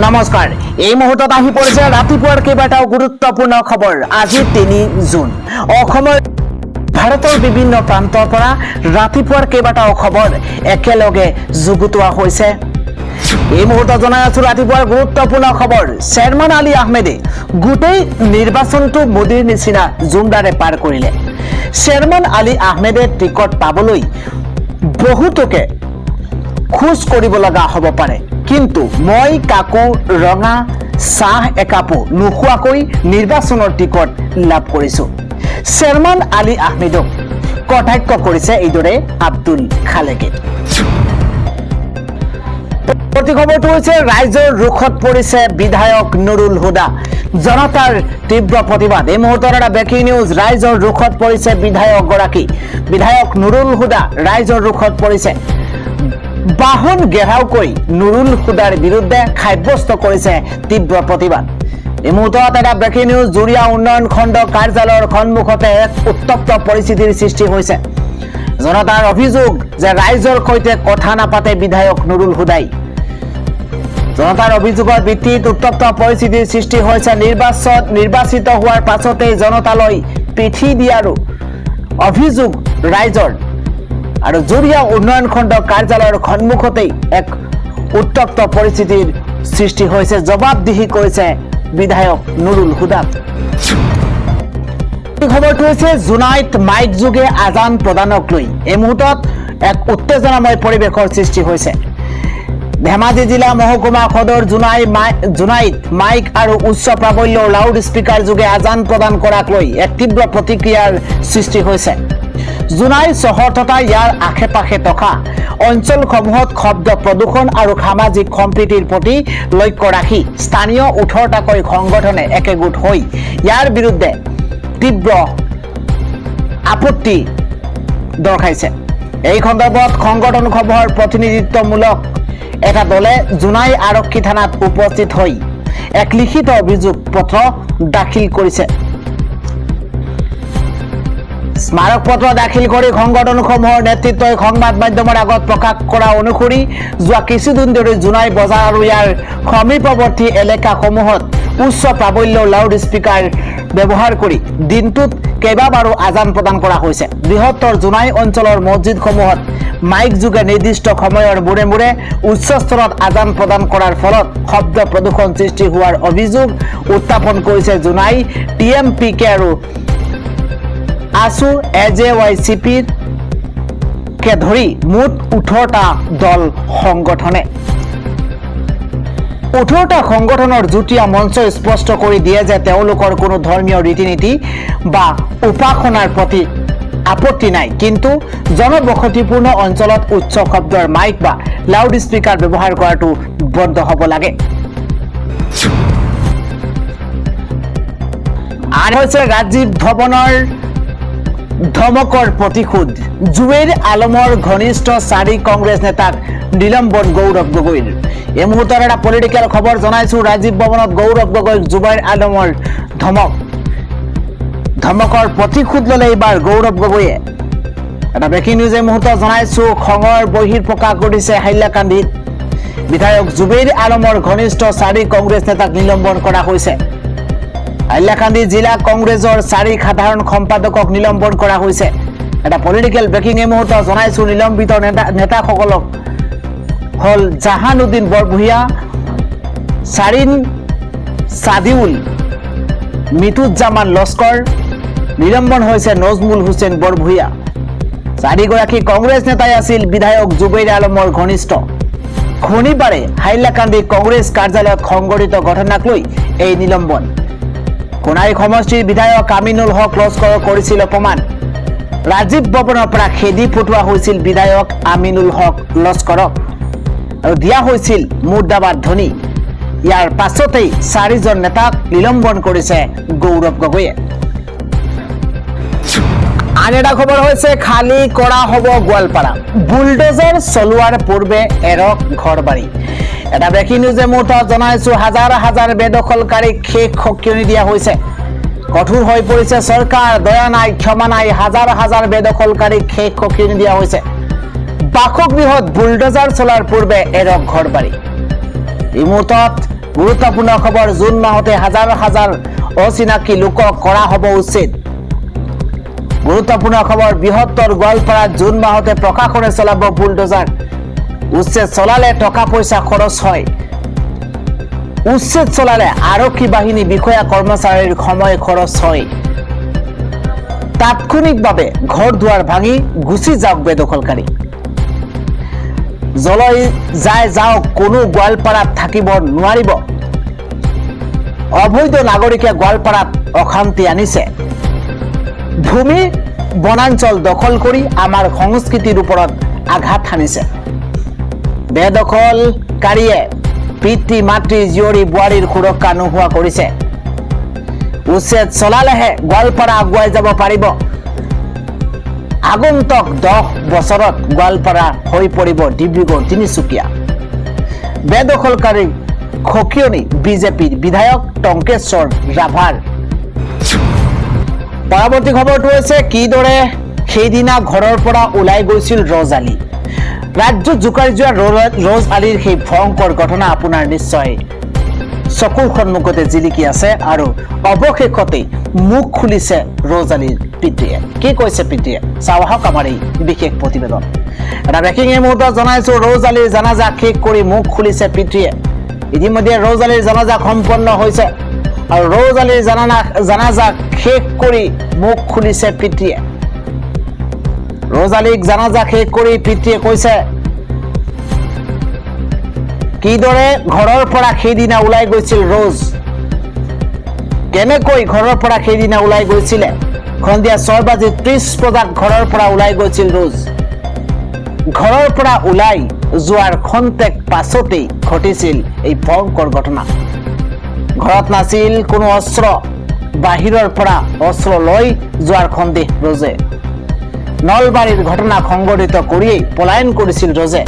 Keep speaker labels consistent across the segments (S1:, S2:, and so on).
S1: নমস্কাৰ এই মুহূৰ্তত আহি পৰিছে ৰাতিপুৱাৰ কেইবাটাও গুৰুত্বপূৰ্ণ খবৰ আজি 3 জুন অসমৰ ভাৰতৰ বিভিন্ন প্ৰান্তৰ পৰা ৰাতিপুৱাৰ কেইবাটাও খবৰ একেলগে যুগুতোৱা হৈছে এই মুহূৰ্তত জনাই আছো ৰাতিপুৱাৰ গুৰুত্বপূৰ্ণ খবৰ চেয়াৰমেন আলী আহমেদে গোটেই নিৰ্বাচনটো মোদীৰ নিচিনা জুমদাৰে পাৰ কৰিলে চেয়াৰমেন আলী আহমেদে টিকট পাবলৈ বহুতকে খোজ কৰিব লগা হ'ব পাৰে কিন্তু মই কাকো ৰঙা চাহ একাপো নোখোৱাকৈ নিৰ্বাচনৰ টিকট লাভ কৰিছো চেয়াৰমেন আলী আহমেদক কটাক্ষ কৰিছে এইদৰে আব্দুল খালেকে প্ৰতি খবৰটো হৈছে ৰাইজৰ ৰুখত পৰিছে বিধায়ক নুৰুল হুদা জনতাৰ তীব্ৰ প্ৰতিবাদ এই মুহূৰ্তৰ এটা ব্ৰেকিং নিউজ ৰাইজৰ ৰুখত পৰিছে বিধায়ক নুৰুল হুদা ৰাইজৰ ৰুখত পৰিছে বাহন ঘেৰাও কৰি নুৰুল হুদাৰ বিৰুদ্ধে সাব্যস্ত কৰিছে তীব্ৰ প্ৰতিবাদ এই মুহূৰ্তত এটা ব্ৰেকিং নিউজ জুৰিয়া উন্নয়ন খণ্ড কাৰ্যালয়ৰ সন্মুখতে এক উত্তপ্ত পৰিস্থিতিৰ সৃষ্টি হৈছে জনতাৰ অভিযোগ যে ৰাইজৰ সৈতে কথা নাপাতে বিধায়ক নুৰুল হুদাই জনতাৰ অভিযোগৰ ভিত্তিত উত্তপ্ত পৰিস্থিতিৰ সৃষ্টি হৈছে নিৰ্বাচিত হোৱাৰ পাছতে জনতালৈ পিঠি দিয়াৰো অভিযোগ ৰাইজৰ আৰু জুৰিয়া উন্নয়ন খণ্ড কাৰ্যালয়ৰ সন্মুখতেই এক উত্তপ্ত পৰিস্থিতিৰ সৃষ্টি হৈছে জবাবদিহি কৰিছে বিধায়ক নুৰুল হুদাক খবৰটো হৈছে জুনাইত মাইক যোগে আজান প্ৰদানক লৈ এই মুহূৰ্তত এক উত্তেজনাময় পৰিৱেশৰ সৃষ্টি হৈছে ধেমাজি জিলা মহকুমা সদৰ জুনাইত মাইক আৰু উচ্চ প্ৰাবল্যৰ লাউড স্পিকাৰ যোগে আজান প্ৰদান কৰাক লৈ এক তীব্ৰ প্ৰতিক্ৰিয়াৰ সৃষ্টি হৈছে জুনাই চহৰ তথা ইয়াৰ আশে পাশে থকা অঞ্চলসমূহত শব্দ প্ৰদূষণ আৰু সামাজিক সম্প্ৰীতিৰ প্ৰতি লক্ষ্য ৰাখি স্থানীয় 18টাকৈ সংগঠনে একেগোট হৈ ইয়াৰ বিৰুদ্ধে তীব্ৰ আপত্তি দৰ্শাইছে এই সন্দৰ্ভত সংগঠনসমূহৰ প্ৰতিনিধিত্বমূলক এটা দলে জুনাই আৰক্ষী থানাত উপস্থিত হৈ এক লিখিত অভিযোগ পত্ৰ দাখিল কৰিছে স্মাৰক পত্ৰ দাখিল কৰি সংগঠনসমূহৰ নেতৃত্বই সংবাদ মাধ্যমৰ আগত প্ৰকাশ কৰা অনুসৰি যোৱা কিছুদিন ধৰি জুনাই বজাৰ আৰু ইয়াৰ সমীপৱৰ্তী এলেকাসমূহত উচ্চ প্ৰাবল্যৰ লাউড স্পিকাৰ ব্যৱহাৰ কৰি দিনটোত কেইবাবাৰো আজান প্ৰদান কৰা হৈছে বৃহত্তৰ জুনাই অঞ্চলৰ মছজিদসমূহত মাইক যোগে নিৰ্দিষ্ট সময়ৰ মূৰে মূৰে উচ্চ স্তৰত আজান প্ৰদান কৰাৰ ফলত শব্দ প্ৰদূষণ সৃষ্টি হোৱাৰ অভিযোগ উত্থাপন কৰিছে জুনাই টিএমপিকে আৰু আসু এজেৱাইচিপি কে ধৰি মুঠ 18টা দল সংগঠনে 18টা সংগঠনৰ যুটীয়া মঞ্চ স্পষ্ট কৰি দিয়ে যে তেওঁলোকৰ কোনো ধৰ্মীয় ৰীতি-নীতি বা উপাসনাৰ প্ৰতি আপত্তি নাই কিন্তু জনবসতিপূৰ্ণ অঞ্চলত উচ্চ শব্দৰ মাইক বা লাউড স্পিকাৰ ব্যৱহাৰ কৰাটো বন্ধ হ'ব লাগে আৰু হৈছে ৰাজীৱ ভৱনৰ ধমকৰ প্ৰতিশোধ জুবেৰ আলমৰ ঘনিষ্ঠ 4 কংগ্ৰেছ নেতাক নিলম্বন গৌৰৱ গগৈৰ এই মুহূৰ্তৰ এটা পলিটিকেল খবৰ জনাইছো ৰাজীৱ ভৱনত গৌৰৱ গগৈক জুবেৰ আলমৰ ধমকৰ প্ৰতিশোধ ললে এইবাৰ গৌৰৱ গগৈয়ে এটা ব্ৰেকিং নিউজ এই মুহূৰ্তত জনাইছো খঙৰ বহিৰ প্ৰকাশ কৰিছে হাইলাকান্দিত বিধায়ক জুবেৰ আলমৰ ঘনিষ্ঠ 4 কংগ্ৰেছ নেতাক নিলম্বন কৰা হৈছে হাইলাকান্দি জিলা কংগ্ৰেছৰ 4 সাধাৰণ সম্পাদকক নিলম্বন কৰা হৈছে এটা পলিটিকেল ব্ৰেকিং এই মুহূৰ্তত জনাইছো নিলম্বিত নেতাসকলক হল জাহানুদ্দিন বৰভূঞা সাৰিন সাদিউল মিতুজ্জামান লস্কৰ নিলম্বন হৈছে নজমুল হুছেইন বৰভূঞা 4 গৰাকী কংগ্ৰেছ নেতাই আছিল বিধায়ক জুবেৰ আলমৰ ঘনিষ্ঠ শনিবাৰে হাইলাকান্দি কংগ্ৰেছ কাৰ্যালয়ত সংঘটিত ঘটনাক লৈ এই নিলম্বন কোনাই সমষ্টিৰ বিধায়ক আমিনুল হক লস্কৰক কৰিছিল অপমান ৰাজীৱ ভৱনৰ পৰা খেদি ফুটোৱা হৈছিল বিধায়ক আমিনুল হক লস্কৰক আৰু দিয়া হৈছিল মুৰ্দাবাদ ধ্বনি ইয়াৰ পাছতেই 4জন নেতাক নিলম্বন কৰিছে গৌৰৱ গগৈয়ে আন এটা খবৰ হৈছে খালী কৰা হ'ব গোৱালপাৰা বুলডোজাৰ চলোৱাৰ পূৰ্বে এৰক ঘৰবাৰী এটা ব্ৰেকিং নিউজ মুহূৰ্তত জনাইছো হাজাৰ হাজাৰ বেদখলকাৰীক শেষ সকিয়নি দিয়া হৈছে কঠোৰ হৈ পৰিছে চৰকাৰ দয়া নাই ক্ষমা নাই হাজাৰ হাজাৰ বেদখলকাৰীক শেষ সকিয়নি দিয়া হৈছে বাসগৃহত বুলডোজাৰ চলাৰ পূৰ্বে এৰক ঘৰবাৰী এই মুহূৰ্তত গুৰুত্বপূৰ্ণ খবৰ, জুন মাহতে হাজাৰ হাজাৰ অচিনাকি লোকক কৰা হ'ব উচ্ছেদ। গুৰুত্বপূৰ্ণ খবৰ, বৃহত্তৰ গোৱালপাৰাত জুন মাহতে প্ৰশাসনে চলাব বুলডোজাৰ। উচ্ছেদ চলালে টকা পইচা খৰচ হয়। উচ্ছেদ চলালে আৰক্ষী বাহিনী বিষয়া কৰ্মচাৰীৰ সময় খৰচ হয়। তাৎক্ষণিকভাৱে ঘৰ দুৱাৰ ভাঙি গুচি যাওক বেদখলকাৰী। জলৈ যায় যাওক, কোনো গোৱালপাৰাত থাকিব নোৱাৰিব। অবৈধ নাগৰিকে গোৱালপাৰাত অশান্তি আনিছে। ভূমি বনাঞ্চল দখল কৰি আমাৰ সংস্কৃতিৰ ওপৰত আঘাত হানিছে। বেদখলকাৰীয়ে পিতৃ মাতৃ জীয়ৰী বোৱাৰীৰ সুৰক্ষা নোহোৱা কৰিছে। উচ্ছেদ চলালেহে গোৱালপাৰা আগুৱাই যাব পাৰিব। আগন্তুক 10 বছৰত গোৱালপাৰা হৈ পৰিব ডিব্ৰুগড় তিনিচুকীয়া। বেদখলকাৰী খকিয়নি বিজেপিৰ বিধায়ক টংকেশ্বৰ ৰাভাৰ। পৰৱৰ্তী খবৰটো হৈছে কিদৰে সেইদিনা ঘৰৰ পৰা ওলাই গৈছিল ৰজ আলী। ৰাজ্যত জোকাৰি যোৱা ৰজ আলীৰ সেই ভয়ংকৰ ঘটনা আপোনাৰ নিশ্চয় চকুৰ সন্মুখতে জিলিকি আছে আৰু অৱশেষতে মুখ খুলিছে ৰজ আলীৰ পিতৃয়ে। কি কৈছে পিতৃয়ে, চাওঁ আহক আমাৰ এই বিশেষ প্ৰতিবেদন। এটা ব্ৰেকিং এই মুহূৰ্তত জনাইছো, ৰজ আলীৰ জানাজা শেষ কৰি মুখ খুলিছে পিতৃয়ে। ইতিমধ্যে ৰজ আলীৰ জানাজা সম্পন্ন হৈছে আৰু ৰজ আলীৰ জানাজা শেষ কৰি মুখ খুলিছে পিতৃয়ে। ৰজ আলীক জানাজা শেষ কৰি পিতৃয়ে কৈছে কিদৰে ঘৰৰ পৰা সেইদিনা ওলাই গৈছিল ৰজ, কেনেকৈ ঘৰৰ পৰা সেইদিনা ওলাই গৈছিলে। সন্ধিয়া 6:30 বজাত ঘৰৰ পৰা ওলাই গৈছিল ৰজ। ঘৰৰ পৰা ওলাই যোৱাৰ খন্তেক পাছতেই ঘটিছিল এই ভয়ংকৰ ঘটনা। ঘৰত নাছিল কোনো অস্ত্ৰ, বাহিৰৰ পৰা অস্ত্ৰ লৈ যোৱাৰ সন্দেহ ৰজে। নলবাৰীৰ ঘটনা সংঘটিত কৰিয়েই পলায়ন কৰিছিল ৰজে।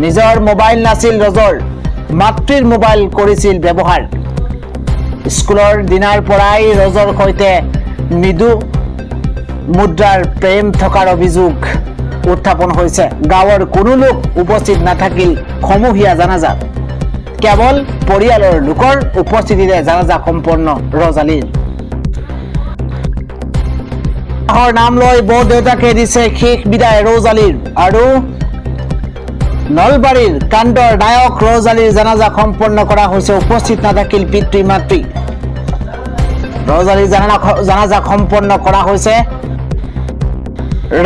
S1: নিজৰ মোবাইল নাছিল ৰজৰ, মাতৃৰ মোবাইল কৰিছিল ব্যৱহাৰ। স্কুলৰ দিনাৰ পৰাই ৰজৰ সৈতে মৃদু মুদ্ৰাৰ প্ৰেম থকাৰ অভিযোগ উত্থাপন হৈছে। গাঁৱৰ কোনো লোক উপস্থিত নাথাকিল সমূহীয়া জানাজাত। কেৱল পৰিয়ালৰ লোকৰ উপস্থিতিৰে জানাজা সম্পন্ন ৰজ আলীৰ। নাম লৈ বৰ দেউতাকে দিছে শেষ বিদায় ৰজ আলীৰ। আৰু নলবাৰীৰ কাণ্ডৰ নায়ক ৰজ আলীৰ জানাজা সম্পন্ন কৰা হৈছে। উপস্থিত নাথাকিল পিতৃ মাতৃ। ৰজ আলীৰ জানাজা সম্পন্ন কৰা হৈছে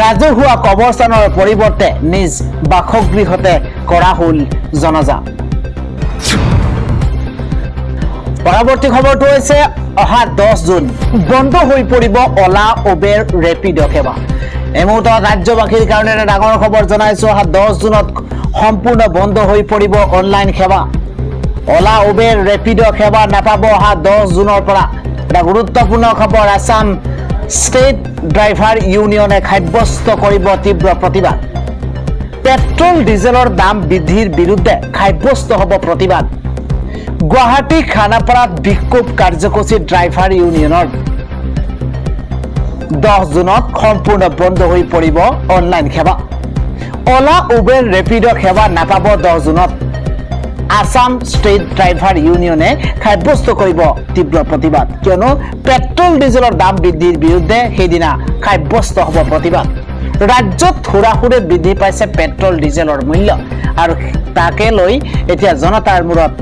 S1: ৰাজহুৱা কবৰস্থানৰ পৰিৱৰ্তে নিজ বাসগৃহতে কৰা হল জানাজা। পৰৱৰ্তী খবৰটো হৈছে অহা 10 জুন বন্ধ হৈ পৰিব অলা উবেৰ ৰেপিড' সেৱা। এই মুহূৰ্তত ৰাজ্যবাসীৰ কাৰণে এটা ডাঙৰ খবৰ জনাইছো। অহা 10 জুনত সম্পূৰ্ণ বন্ধ হৈ পৰিব অনলাইন সেৱা। অলা উবেৰ ৰেপিড' সেৱা নাপাব অহা 10 জুনৰ পৰা। এটা গুৰুত্বপূৰ্ণ খবৰ, আছাম ষ্টেট ড্ৰাইভাৰ ইউনিয়নে সাব্যস্ত কৰিব তীব্ৰ প্ৰতিবাদ। পেট্ৰল ডিজেলৰ দাম বৃদ্ধিৰ বিৰুদ্ধে সাব্যস্ত হ'ব প্ৰতিবাদ। গুৱাহাটী খানাপাৰাত বিক্ষোভ কাৰ্যসূচী ড্ৰাইভাৰ ইউনিয়নৰ। 10 জুনত সম্পূৰ্ণ বন্ধ হৈ পৰিব অনলাইন সেৱা। অলা উবেৰ ৰেপিড' সেৱা নাপাব 10 জুনত। আছাম ষ্টেট ড্ৰাইভাৰ ইউনিয়নে সাব্যস্ত কৰিব তীব্ৰ প্ৰতিবাদ, কিয়নো পেট্ৰল ডিজেলৰ দাম বৃদ্ধিৰ বিৰুদ্ধে সেইদিনা সাব্যস্ত হ'ব প্ৰতিবাদ। ৰাজ্যত হুৰাহুৰে বৃদ্ধি পাইছে পেট্ৰল ডিজেলৰ মূল্য আৰু তাকে লৈ এতিয়া জনতাৰ মূৰত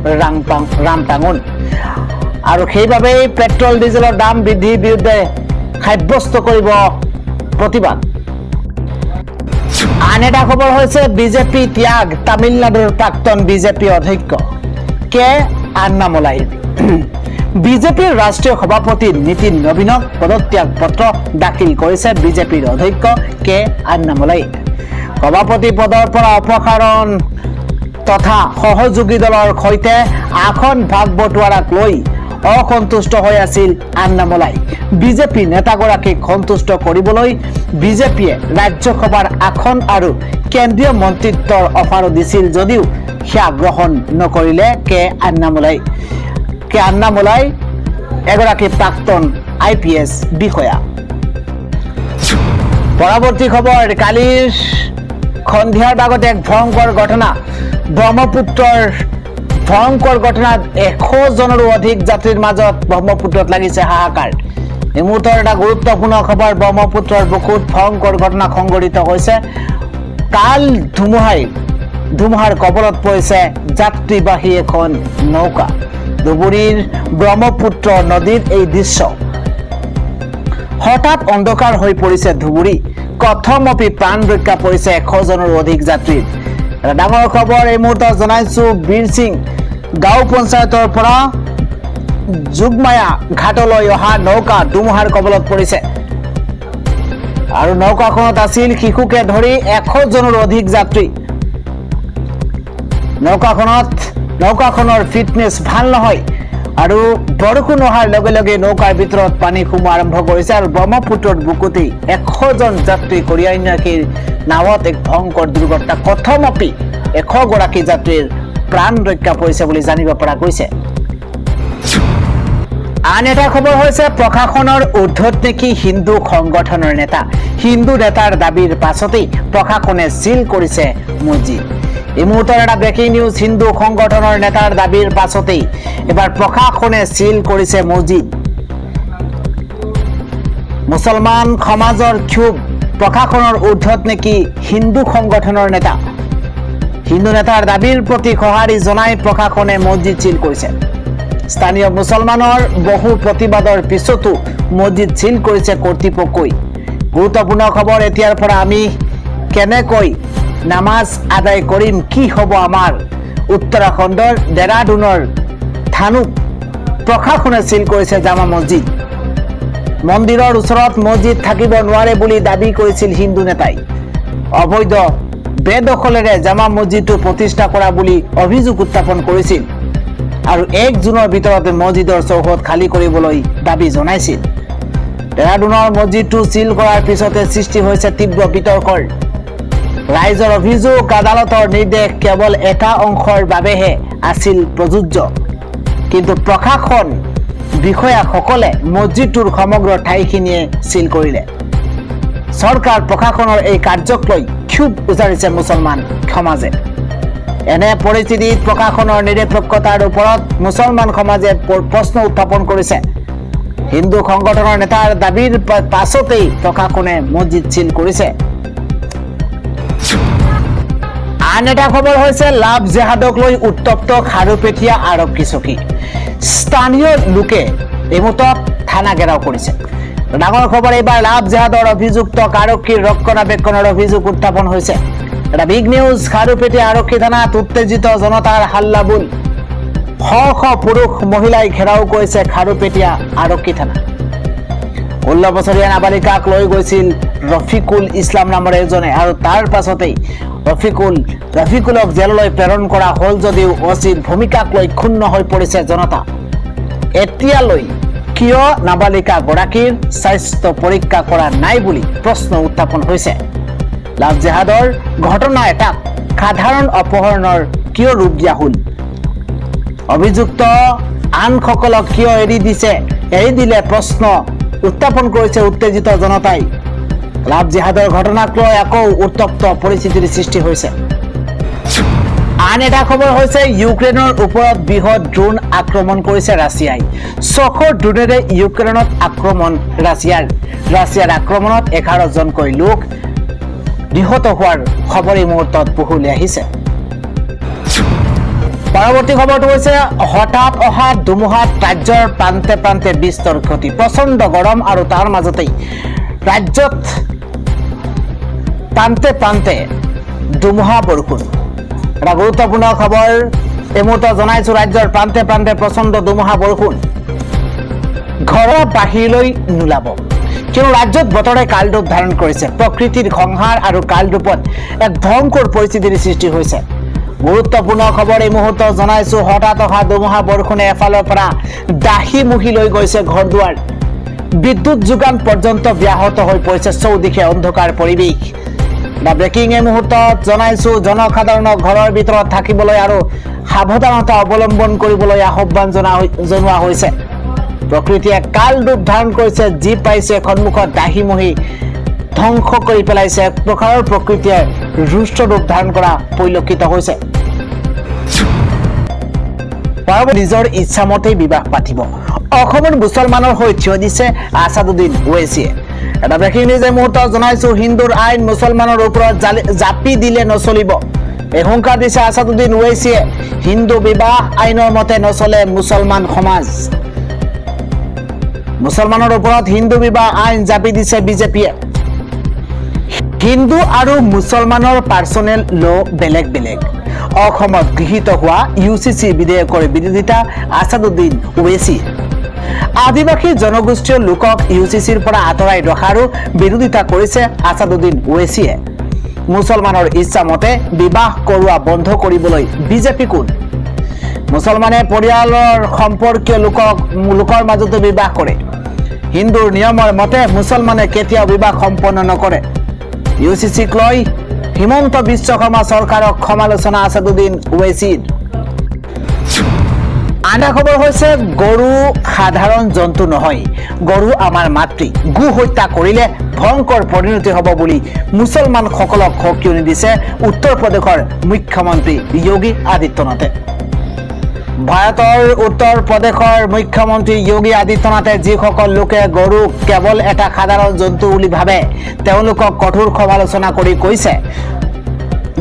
S1: ৰামটাঙোন। আৰু সেইবাবেই পেট্ৰল ডিজেলৰ দাম বৃদ্ধিৰ বিৰুদ্ধে সাব্যস্ত কৰিব প্ৰতিবাদ। আন এটা খবৰ হৈছে বিজেপি ত্যাগ তামিলনাডুৰ প্ৰাক্তন বিজেপি অধ্যক্ষ কে আন্নামলাইৰ। বিজেপিৰ ৰাষ্ট্ৰীয় সভাপতি নীতিন নবীনক পদত্যাগ পত্ৰ দাখিল কৰিছে বিজেপিৰ অধ্যক্ষ কে আন্নামলাই। সভাপতি পদৰ পৰা অপসাৰণ তথা সহযোগী দলৰ সৈতে আসন ভাগ বটোৱাৰাক লৈ অসন্তুষ্ট হৈ আছিল আন্নামলাই। বিজেপি নেতাগৰাকীক সন্তুষ্ট কৰিবলৈ বিজেপিয়ে ৰাজ্যসভাৰ আসন আৰু কেন্দ্ৰীয় মন্ত্ৰিত্বৰ অফাৰো দিছিল যদিও সেয়া গ্ৰহণ নকৰিলে কে আন্নামলাই এগৰাকী প্ৰাক্তন IPS বিষয়া। পৰৱৰ্তী খবৰ, কালিৰ সন্ধিয়াৰ ভাগত এক ভয়ংকৰ ঘটনা। ব্ৰহ্মপুত্ৰৰ ভয়ংকৰ ঘটনাত 100জনৰো অধিক যাত্ৰীৰ মাজত ব্ৰহ্মপুত্ৰত লাগিছে হাহাকাৰ। এই মুহূৰ্তৰ এটা গুৰুত্বপূৰ্ণ খবৰ, ব্ৰহ্মপুত্ৰৰ বুকুত ভয়ংকৰ ঘটনা সংঘটিত হৈছে। কাল ধুমুহাৰ কবলত পৰিছে যাত্ৰীবাহী এখন নৌকা। ধুবুৰীৰ ব্ৰহ্মপুত্ৰ নদীৰ এই দৃশ্য। হঠাৎ অন্ধকাৰ হৈ পৰিছে ধুবুৰী, কথমপি প্ৰাণ ৰক্ষা পৰিছে 100জনৰো অধিক যাত্ৰীৰ। এটা ডাঙৰ খবৰ এই মুহূৰ্তত জনাইছো, বীৰসিং গাঁও পঞ্চায়তৰ পৰা যোগমায়া ঘাটলৈ অহা নৌকা ধুমুহাৰ কবলত পৰিছে আৰু নৌকাখনত আছিল শিশুকে ধৰি 100জনৰো অধিক যাত্ৰী। নৌকাখনৰ ফিটনেছ ভাল নহয় আৰু বৰষুণ অহাৰ লগে লগে নৌকাৰ ভিতৰত পানী সোমোৱা আৰম্ভ কৰিছে আৰু ব্ৰহ্মপুত্ৰৰ বুকুতেই 100জন যাত্ৰী কঢ়িয়াই নিয়াৰ নাৱত এক ভয়ংকৰ দুৰ্ঘটনা। কথমপি 100গৰাকী যাত্ৰীৰ প্ৰাণ ৰক্ষা পৰিছে বুলি জানিব পৰা গৈছে। আন এটা খবৰ হৈছে, প্ৰশাসনৰ ঊৰ্ধত নেকি হিন্দু সংগঠনৰ নেতা। হিন্দু নেতাৰ দাবীৰ পাছতেই প্ৰশাসনে চিল কৰিছে মছজিদ। এই মুহূৰ্তৰ এটা ব্ৰেকিং নিউজ, হিন্দু সংগঠনৰ নেতাৰ দাবীৰ পাছতেই এবাৰ প্ৰশাসনে চিল কৰিছে মছজিদ। মুছলমান সমাজৰ ক্ষোভ, প্ৰশাসনৰ ঊৰ্ধত নেকি হিন্দু সংগঠনৰ নেতা। হিন্দু নেতাৰ দাবীৰ প্ৰতি সঁহাৰি জনাই প্ৰশাসনে মছজিদ চিল কৰিছে। স্থানীয় মুছলমানৰ বহু প্ৰতিবাদৰ পিছতো মছজিদ চিল কৰিছে কৰ্তৃপক্ষই। গুৰুত্বপূৰ্ণ খবৰ, এতিয়াৰ পৰা আমি কেনেকৈ নামাজ আদায় কৰিম, কি হ'ব আমাৰ। উত্তৰাখণ্ডৰ ডেৰাডুনৰ থানুক প্ৰশাসনে চিল কৰিছে জামা মছজিদ। মন্দিৰৰ ওচৰত মছজিদ থাকিব নোৱাৰে বুলি দাবী কৰিছিল হিন্দু নেতাই। অবৈধ বেদখলেৰে জামা মছজিদটো প্ৰতিষ্ঠা কৰা বুলি অভিযোগ উত্থাপন কৰিছিল আৰু 1 জুনৰ ভিতৰতে মছজিদৰ চৌহদ খালী কৰিবলৈ দাবী জনাইছিল। ডেৰাডুনৰ মছজিদটো চিল কৰাৰ পিছতে সৃষ্টি হৈছে তীব্ৰ বিতৰ্কৰ। ৰাইজৰ অভিযোগ, আদালতৰ নিৰ্দেশ কেৱল এটা অংশৰ বাবেহে আছিল প্ৰযোজ্য, কিন্তু প্ৰশাসন বিষয়াসকলে মছজিদটোৰ সমগ্ৰ ঠাইখিনিয়ে চিল কৰিলে। চৰকাৰ প্ৰশাসনৰ এই কাৰ্যক লৈ ক্ষোভ উজাৰিছে মুছলমান সমাজে। এনে পৰিস্থিতিত প্ৰশাসনৰ নিৰপেক্ষতাৰ ওপৰত মুছলমান সমাজে প্ৰশ্ন উত্থাপন কৰিছে। হিন্দু সংগঠনৰ নেতাৰ দাবীৰ পাছতেই প্ৰশাসনে মছজিদ চিল কৰিছে। আন এটা খবৰ হৈছে, লাভ জেহাদক লৈ উত্তপ্ত খাৰুপেটীয়া আৰক্ষী চকী। স্থানীয় লোকে এই মুহূৰ্তত থানা ঘেৰাও কৰিছে। ডাঙৰ খবৰ, এইবাৰ লাভ জেহাদৰ অভিযুক্তক আৰক্ষীৰ ৰক্ষণাবেক্ষণৰ অভিযোগ উত্থাপন হৈছে। এটা বিগ নিউজ, খাৰুপেটীয়া আৰক্ষী থানাত উত্তেজিত জনতাৰ হাল্লাবোল। শ পুৰুষ মহিলাই ঘেৰাও কৰিছে খাৰুপেটীয়া আৰক্ষী থানা। 16 বছৰীয়া নাবালিকাক লৈ গৈছিল ৰফিকুল ইছলাম নামৰ এজনে আৰু তাৰ পাছতেই ৰফিকুলক জেললৈ প্ৰেৰণ কৰা হ'ল যদিও অচিত ভূমিকাক লৈ ক্ষুণ্ণ হৈ পৰিছে জনতা। এতিয়ালৈ কিয় নাবালিকাগৰাকীৰ স্বাস্থ্য পৰীক্ষা কৰা নাই বুলি প্ৰশ্ন উত্থাপন হৈছে। লাভ জেহাদৰ ঘটনা এটাক সাধাৰণ অপহৰণৰ কিয় ৰূপ দিয়া হ'ল? অভিযুক্ত আনসকলক কিয় এৰি দিলে প্ৰশ্ন উত্থাপন কৰিছে উত্তেজিত জনতাই। লাভ জেহাদৰ ঘটনাক লৈ আকৌ উত্তপ্ত পৰিস্থিতিৰ সৃষ্টি হৈছে। আন এটা খবৰ হৈছে, ইউক্ৰেইনৰ ওপৰত বৃহৎ ড্ৰোন আক্ৰমণ কৰিছে ৰাছিয়াই। 600 ড্ৰোনেৰে ইউক্ৰেইনত আক্ৰমণ ৰাছিয়াৰ আক্ৰমণত 11জনকৈ লোক নিহত হোৱাৰ খবৰ এই মুহূৰ্তত পোহৰলৈ আহিছে। পৰৱৰ্তী খবৰটো হৈছে, হঠাৎ অহা ধুমুহাত ৰাজ্যৰ প্ৰান্তে প্ৰান্তে বিস্তৰ ক্ষতি। প্ৰচণ্ড গৰম আৰু তাৰ মাজতেই ৰাজ্যত প্ৰান্তে প্ৰান্তে ধুমুহা বৰষুণ। এটা গুৰুত্বপূৰ্ণ খবৰ এই মুহূৰ্তত জনাইছো, ৰাজ্যৰ প্ৰান্তে প্ৰান্তে প্ৰচণ্ড ধুমুহা বৰষুণ। ঘৰৰ বাহিৰলৈ নোলাব, কিয়নো ৰাজ্যত বতৰে কালৰূপ ধাৰণ কৰিছে। প্ৰকৃতিৰ সংহাৰ আৰু কালৰূপত এক ভয়ংকৰ পৰিস্থিতিৰ সৃষ্টি হৈছে। গুৰুত্বপূৰ্ণ খবৰ এই মুহূৰ্তত জনাইছো, হঠাৎ অহা ধুমুহা বৰষুণে এফালৰ পৰা দাহিমুহি লৈ গৈছে ঘৰ দুৱাৰ। বিদ্যুৎ যোগান পৰ্যন্ত ব্যাহত হৈ পৰিছে, চৌদিশে অন্ধকাৰ পৰিৱেশ। ব্ৰেকিং এই মুহূৰ্তত জনাইছো, জনসাধাৰণক ঘৰৰ ভিতৰত থাকিবলৈ আৰু সাৱধানতা অৱলম্বন কৰিবলৈ আহ্বান জনোৱা হৈছে। প্ৰকৃতিয়ে কাল ৰূপ ধাৰণ কৰিছে, যি পাইছে সন্মুখত দাহিমুহি ধ্বংস কৰি পেলাইছে। এক প্ৰকাৰৰ প্ৰকৃতিয়ে ৰুষ্ট ৰূপ ধাৰণ কৰা পৰিলক্ষিত হৈছে। পৰৱৰ্তী নিজৰ ইচ্ছামতেই বিবাহ পাতিব। অসমৰ মুছলমানৰ হৈ থিয় দিছে আছাদুদ্দিন ওৱেইছিয়ে। এটা ব্ৰেকিং নিউজ এই মুহূৰ্তত জনাইছো, হিন্দুৰ আইন মুছলমানৰ ওপৰত জাপি দিলে নচলিব। এই হুংকাৰ দিছে আছাদুদ্দিন ওৱেইছিয়ে। হিন্দু বিবাহ আইনৰ মতে নচলে মুছলমান সমাজ। মুছলমানৰ ওপৰত হিন্দু বিবাহ আইন জাপি দিছে বিজেপিয়ে। হিন্দু আৰু মুছলমানৰ পাৰ্চনেল ল' বেলেগ বেলেগ। অসমত গৃহীত হোৱা UCC বিধেয়কৰ বিৰোধিতা আছাদুদ্দিন ওৱেইছি। আদিবাসী জনগোষ্ঠীয় লোকক UCCৰ পৰা আঁতৰাই ৰখাৰো বিৰোধিতা কৰিছে আছাদুদ্দিন ওৱেইছিয়ে। মুছলমানৰ ইচ্ছামতে বিবাহ কৰোৱা বন্ধ কৰিবলৈ বিজেপি কোন? মুছলমানে পৰিয়ালৰ সম্পৰ্কীয় লোকৰ মাজতো বিবাহ কৰে। হিন্দুৰ নিয়মৰ মতে মুছলমানে কেতিয়াও বিবাহ সম্পন্ন নকৰে। UCCক লৈ হিমন্ত বিশ্ব শৰ্মা চৰকাৰক সমালোচনা আছাদুদ্দিন ওৱেইছিৰ। আন এটা খবৰ হৈছে, গৰু সাধাৰণ জন্তু নহয়, গৰু আমাৰ মাতৃ। গো হত্যা কৰিলে ভয়ংকৰ পৰিণতি হ'ব বুলি মুছলমানসকলক সকিয়নি দিছে উত্তৰ প্ৰদেশৰ মুখ্যমন্ত্ৰী যোগী আদিত্যনাথে। ভাৰতৰ উত্তৰ প্ৰদেশৰ মুখ্যমন্ত্ৰী যোগী আদিত্যনাথে যিসকল লোকে গৰুক কেৱল এটা সাধাৰণ জন্তু বুলি ভাবে, তেওঁলোকক কঠোৰ সমালোচনা কৰি কৈছে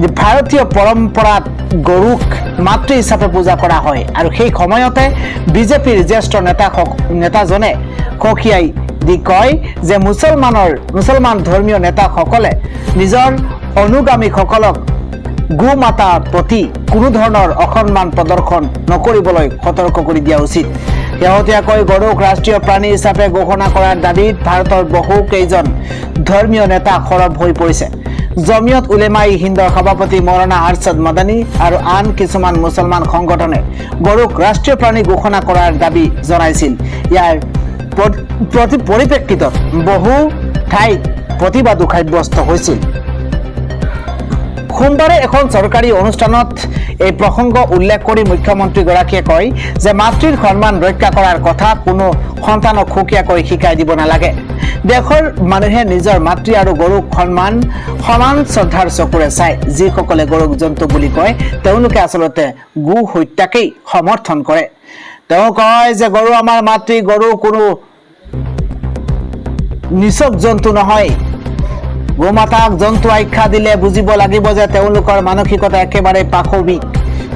S1: যে ভাৰতীয় পৰম্পৰাত গৰুক মাতৃ হিচাপে পূজা কৰা হয়। আৰু সেই সময়তে বিজেপিৰ জ্যেষ্ঠ নেতাজনে সকীয়াই দি কয় যে মুছলমান ধৰ্মীয় নেতাসকলে নিজৰ অনুগামীসকলক গো মাতাৰ প্ৰতি কোনো ধৰণৰ অসন্মান প্ৰদৰ্শন নকৰিবলৈ সতৰ্ক কৰি দিয়া উচিত। শেহতীয়াকৈ গৰুক ৰাষ্ট্ৰীয় প্ৰাণী হিচাপে ঘোষণা কৰাৰ দাবীত ভাৰতৰ বহু কেইজন ধৰ্মীয় নেতা সৰব হৈ পৰিছে। জমিয়ত উলেমাই হিন্দৰ সভাপতি মৌলানা আৰছাদ মাদানী আৰু আন কিছুমান মুছলমান সংগঠনে গৰুক ৰাষ্ট্ৰীয় প্ৰাণী ঘোষণা কৰাৰ দাবী জনাইছিল। ইয়াৰ পৰিপ্ৰেক্ষিতত বহু ঠাইত প্ৰতিবাদো সাব্যস্ত হৈছিল। সোমবাৰে এখন চৰকাৰী অনুষ্ঠানত এই প্ৰসংগ উল্লেখ কৰি মুখ্যমন্ত্ৰীগৰাকীয়ে কয় যে মাতৃৰ সন্মান ৰক্ষা কৰাৰ কথা কোনো সন্তানক সুকীয়াকৈ শিকাই দিব নালাগে। দেশৰ মানুহে নিজৰ মাতৃ আৰু গৰুক সমান শ্ৰদ্ধাৰ চকুৰে চায়। যিসকলে গৰুক জন্তু বুলি কয়, তেওঁলোকে আচলতে গো হত্যাকেই সমৰ্থন কৰে। তেওঁ কয় যে গৰু আমাৰ মাতৃ, গৰু কোনো নিছক জন্তু নহয়। গোমাতাক জন্তু আখ্যা দিলে বুজিব লাগিব যে তেওঁলোকৰ মানসিকতা একেবাৰে পাশবিক।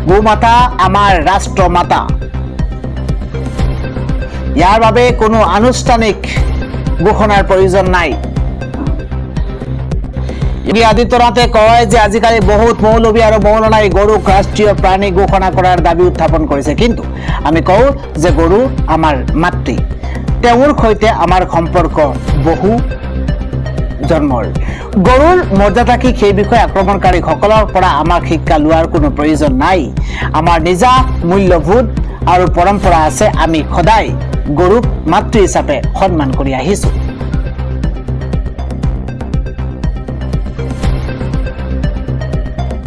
S1: গোমাতা আমাৰ ৰাষ্ট্ৰমাতা। ইয়াৰ বাবে কোনো আনুষ্ঠানিক ঘোষণাৰ প্ৰয়োজন নাই। যোগী আদিত্যনাথে কয় যে আজিকালি বহুত মৌলবী আৰু মৌলানাই গৰুক ৰাষ্ট্ৰীয় প্ৰাণী ঘোষণা কৰাৰ দাবী উত্থাপন কৰিছে, কিন্তু আমি কওঁ যে গৰু আমাৰ মাতৃ। তেওঁৰ সৈতে আমাৰ সম্পৰ্ক বহু জন্মৰ। গৰুৰ মৰ্যাদা কি, সেই বিষয়ে আক্ৰমণকাৰীসকলৰ পৰা আমাক শিক্ষা লোৱাৰ কোনো প্ৰয়োজন নাই। আমাৰ নিজা মূল্যবোধ আৰু পৰম্পৰা আছে। আমি সদায় গৰুক মাতৃ হিচাপে সন্মান কৰি আহিছো।